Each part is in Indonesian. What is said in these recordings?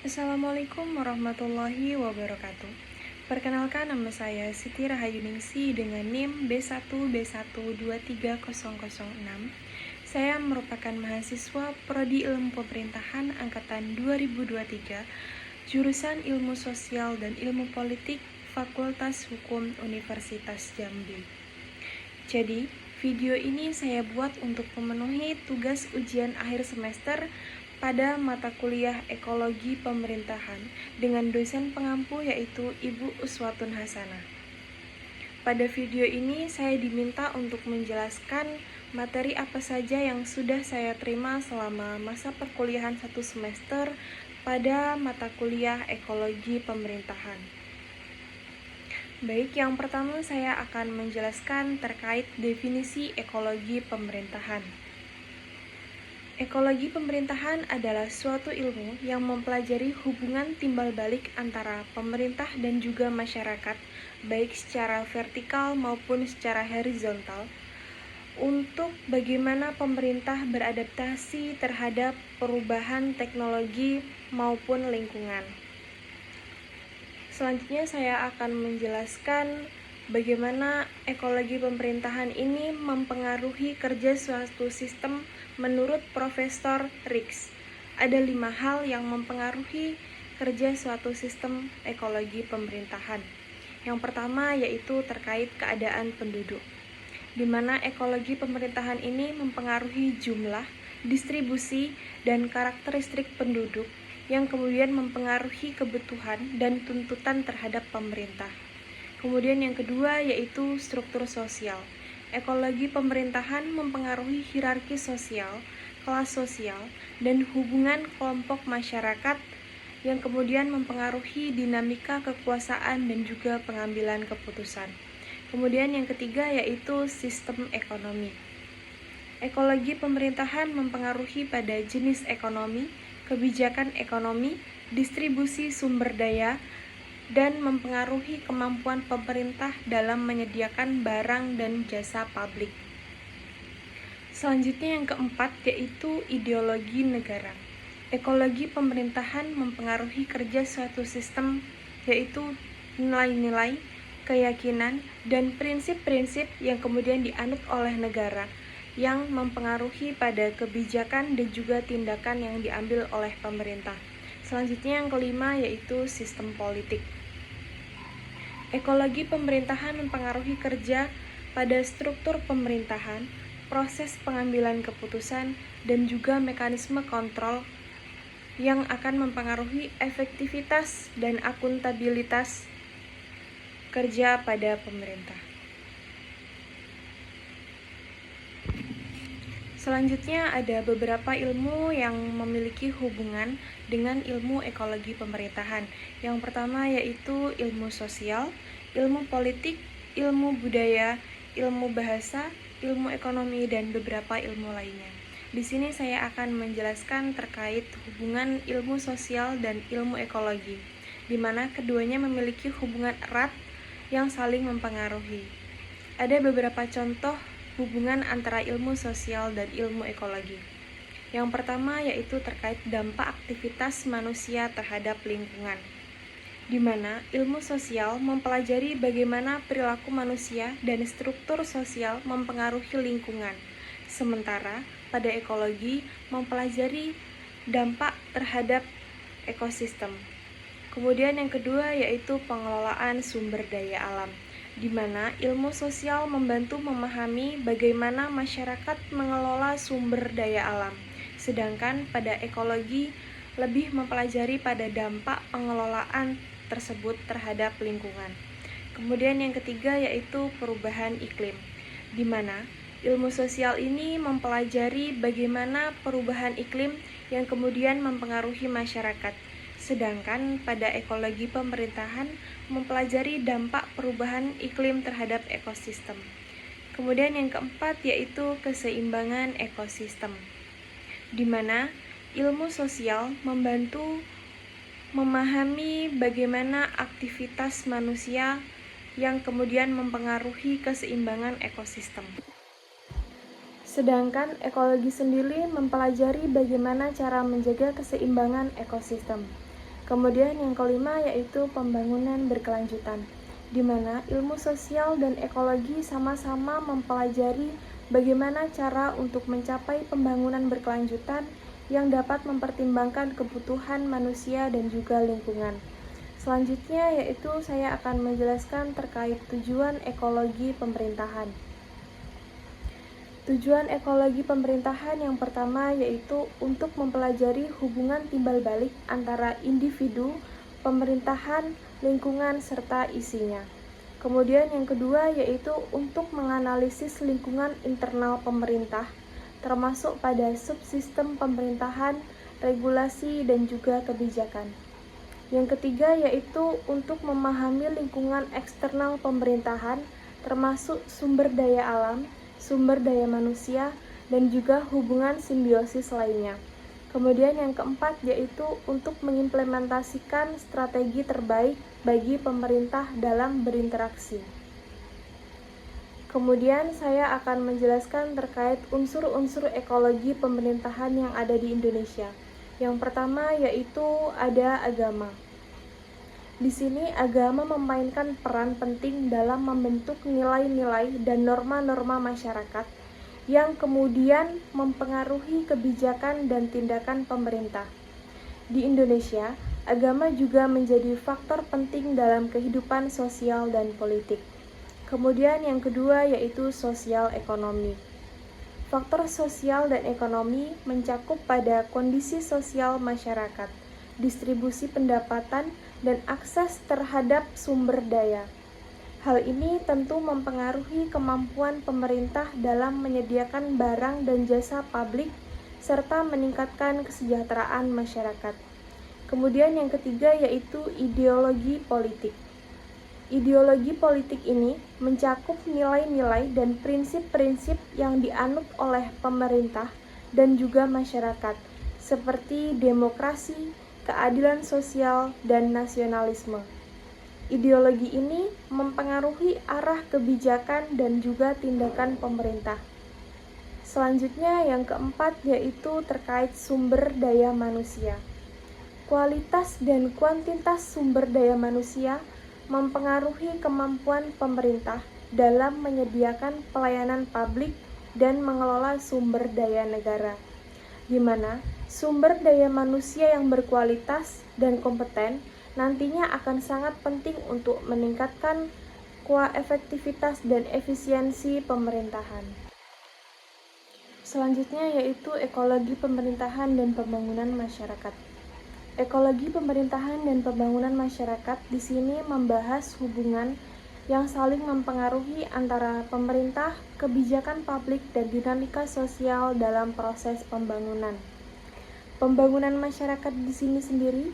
Assalamualaikum warahmatullahi wabarakatuh. Perkenalkan, nama saya Siti Rahayuningsi dengan NIM B1B1230006. Saya merupakan mahasiswa Prodi Ilmu Pemerintahan angkatan 2023, jurusan Ilmu Sosial dan Ilmu Politik, Fakultas Hukum Universitas Jambi. Jadi, video ini saya buat untuk memenuhi tugas ujian akhir semester pada mata kuliah Ekologi Pemerintahan dengan dosen pengampu yaitu Ibu Uswatun Hasanah. Pada video ini saya diminta untuk menjelaskan materi apa saja yang sudah saya terima selama masa perkuliahan 1 semester pada mata kuliah Ekologi Pemerintahan. Baik, yang pertama saya akan menjelaskan terkait definisi ekologi pemerintahan. Ekologi pemerintahan adalah suatu ilmu yang mempelajari hubungan timbal balik antara pemerintah dan juga masyarakat, baik secara vertikal maupun secara horizontal, untuk bagaimana pemerintah beradaptasi terhadap perubahan teknologi maupun lingkungan. Selanjutnya saya akan menjelaskan bagaimana ekologi pemerintahan ini mempengaruhi kerja suatu sistem menurut Profesor Rix. Ada 5 hal yang mempengaruhi kerja suatu sistem ekologi pemerintahan. Yang pertama yaitu terkait keadaan penduduk, di mana ekologi pemerintahan ini mempengaruhi jumlah, distribusi, dan karakteristik penduduk yang kemudian mempengaruhi kebutuhan dan tuntutan terhadap pemerintah. Kemudian yang kedua yaitu struktur sosial. Ekologi pemerintahan mempengaruhi hierarki sosial, kelas sosial, dan hubungan kelompok masyarakat yang kemudian mempengaruhi dinamika kekuasaan dan juga pengambilan keputusan. Kemudian yang ketiga yaitu sistem ekonomi. Ekologi pemerintahan mempengaruhi pada jenis ekonomi, kebijakan ekonomi, distribusi sumber daya, dan mempengaruhi kemampuan pemerintah dalam menyediakan barang dan jasa publik. Selanjutnya yang keempat yaitu ideologi negara. Ekologi pemerintahan mempengaruhi kerja suatu sistem yaitu nilai-nilai, keyakinan, dan prinsip-prinsip yang kemudian dianut oleh negara yang mempengaruhi pada kebijakan dan juga tindakan yang diambil oleh pemerintah. Selanjutnya yang kelima yaitu sistem politik. Ekologi pemerintahan mempengaruhi kerja pada struktur pemerintahan, proses pengambilan keputusan, dan juga mekanisme kontrol yang akan mempengaruhi efektivitas dan akuntabilitas kerja pada pemerintah. Selanjutnya ada beberapa ilmu yang memiliki hubungan dengan ilmu ekologi pemerintahan. Yang pertama yaitu ilmu sosial, ilmu politik, ilmu budaya, ilmu bahasa, ilmu ekonomi, dan beberapa ilmu lainnya. Di sini saya akan menjelaskan terkait hubungan ilmu sosial dan ilmu ekologi, di mana keduanya memiliki hubungan erat yang saling mempengaruhi. Ada beberapa contoh hubungan antara ilmu sosial dan ilmu ekologi. Yang pertama yaitu terkait dampak aktivitas manusia terhadap lingkungan, di mana ilmu sosial mempelajari bagaimana perilaku manusia dan struktur sosial mempengaruhi lingkungan, sementara pada ekologi mempelajari dampak terhadap ekosistem. Kemudian yang kedua yaitu pengelolaan sumber daya alam, di mana ilmu sosial membantu memahami bagaimana masyarakat mengelola sumber daya alam, sedangkan pada ekologi lebih mempelajari pada dampak pengelolaan tersebut terhadap lingkungan. Kemudian yang ketiga yaitu perubahan iklim, di mana ilmu sosial ini mempelajari bagaimana perubahan iklim yang kemudian mempengaruhi masyarakat, sedangkan pada ekologi pemerintahan mempelajari dampak perubahan iklim terhadap ekosistem. Kemudian yang keempat yaitu keseimbangan ekosistem, di mana ilmu sosial membantu memahami bagaimana aktivitas manusia yang kemudian mempengaruhi keseimbangan ekosistem. Sedangkan ekologi sendiri mempelajari bagaimana cara menjaga keseimbangan ekosistem. Kemudian yang kelima yaitu pembangunan berkelanjutan, di mana ilmu sosial dan ekologi sama-sama mempelajari bagaimana cara untuk mencapai pembangunan berkelanjutan yang dapat mempertimbangkan kebutuhan manusia dan juga lingkungan. Selanjutnya yaitu saya akan menjelaskan terkait tujuan ekologi pemerintahan. Tujuan ekologi pemerintahan yang pertama yaitu untuk mempelajari hubungan timbal balik antara individu, pemerintahan, lingkungan, serta isinya. Kemudian yang kedua yaitu untuk menganalisis lingkungan internal pemerintah, termasuk pada subsistem pemerintahan, regulasi, dan juga kebijakan. Yang ketiga yaitu untuk memahami lingkungan eksternal pemerintahan, termasuk sumber daya alam, sumber daya manusia, dan juga hubungan simbiosis lainnya. Kemudian yang keempat yaitu untuk mengimplementasikan strategi terbaik bagi pemerintah dalam berinteraksi. Kemudian saya akan menjelaskan terkait unsur-unsur ekologi pemerintahan yang ada di Indonesia. Yang pertama yaitu ada agama. Di sini agama memainkan peran penting dalam membentuk nilai-nilai dan norma-norma masyarakat yang kemudian mempengaruhi kebijakan dan tindakan pemerintah. Di Indonesia, agama juga menjadi faktor penting dalam kehidupan sosial dan politik. Kemudian yang kedua yaitu sosial ekonomi. Faktor sosial dan ekonomi mencakup pada kondisi sosial masyarakat, distribusi pendapatan, dan akses terhadap sumber daya. Hal ini tentu mempengaruhi kemampuan pemerintah dalam menyediakan barang dan jasa publik serta meningkatkan kesejahteraan masyarakat. Kemudian yang ketiga yaitu ideologi politik. Ideologi politik ini mencakup nilai-nilai dan prinsip-prinsip yang dianut oleh pemerintah dan juga masyarakat, seperti demokrasi, keadilan sosial, dan nasionalisme. Ideologi ini mempengaruhi arah kebijakan dan juga tindakan pemerintah. Selanjutnya yang keempat yaitu terkait sumber daya manusia. Kualitas dan kuantitas sumber daya manusia mempengaruhi kemampuan pemerintah dalam menyediakan pelayanan publik dan mengelola sumber daya negara, di mana sumber daya manusia yang berkualitas dan kompeten nantinya akan sangat penting untuk meningkatkan efektivitas dan efisiensi pemerintahan. Selanjutnya yaitu ekologi pemerintahan dan pembangunan masyarakat. Ekologi pemerintahan dan pembangunan masyarakat di sini membahas hubungan yang saling mempengaruhi antara pemerintah, kebijakan publik, dan dinamika sosial dalam proses pembangunan. Pembangunan masyarakat di sini sendiri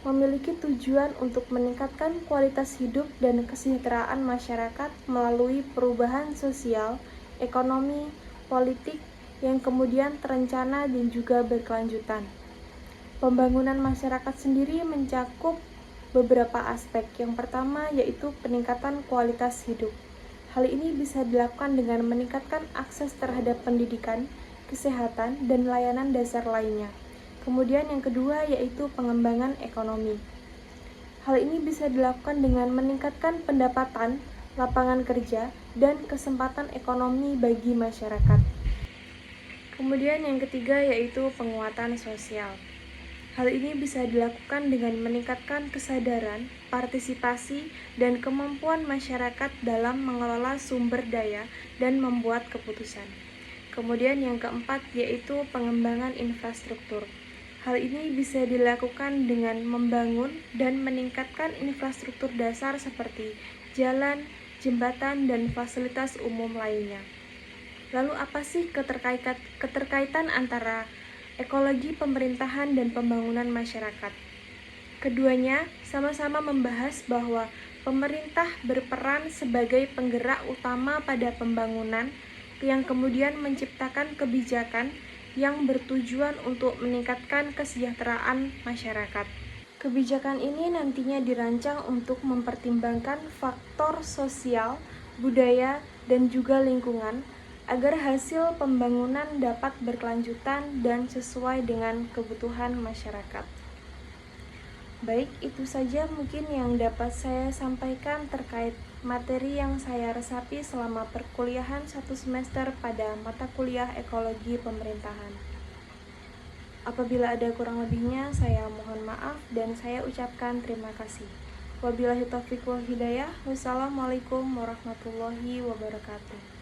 memiliki tujuan untuk meningkatkan kualitas hidup dan kesejahteraan masyarakat melalui perubahan sosial, ekonomi, politik yang kemudian terencana dan juga berkelanjutan. Pembangunan masyarakat sendiri mencakup beberapa aspek. Yang pertama yaitu peningkatan kualitas hidup. Hal ini bisa dilakukan dengan meningkatkan akses terhadap pendidikan, kesehatan, dan layanan dasar lainnya. Kemudian yang kedua yaitu pengembangan ekonomi. Hal ini bisa dilakukan dengan meningkatkan pendapatan, lapangan kerja, dan kesempatan ekonomi bagi masyarakat. Kemudian yang ketiga yaitu penguatan sosial. Hal ini bisa dilakukan dengan meningkatkan kesadaran, partisipasi, dan kemampuan masyarakat dalam mengelola sumber daya dan membuat keputusan. Kemudian yang keempat yaitu pengembangan infrastruktur. Hal ini bisa dilakukan dengan membangun dan meningkatkan infrastruktur dasar seperti jalan, jembatan, dan fasilitas umum lainnya. Lalu apa sih keterkaitan antara ekologi pemerintahan dan pembangunan masyarakat? Keduanya sama-sama membahas bahwa pemerintah berperan sebagai penggerak utama pada pembangunan yang kemudian menciptakan kebijakan yang bertujuan untuk meningkatkan kesejahteraan masyarakat. Kebijakan ini nantinya dirancang untuk mempertimbangkan faktor sosial, budaya, dan juga lingkungan agar hasil pembangunan dapat berkelanjutan dan sesuai dengan kebutuhan masyarakat. Baik, itu saja mungkin yang dapat saya sampaikan terkait materi yang saya resapi selama perkuliahan 1 semester pada mata kuliah Ekologi Pemerintahan. Apabila ada kurang lebihnya, saya mohon maaf dan saya ucapkan terima kasih. Wabillahi taufiq wal hidayah. Wassalamualaikum warahmatullahi wabarakatuh.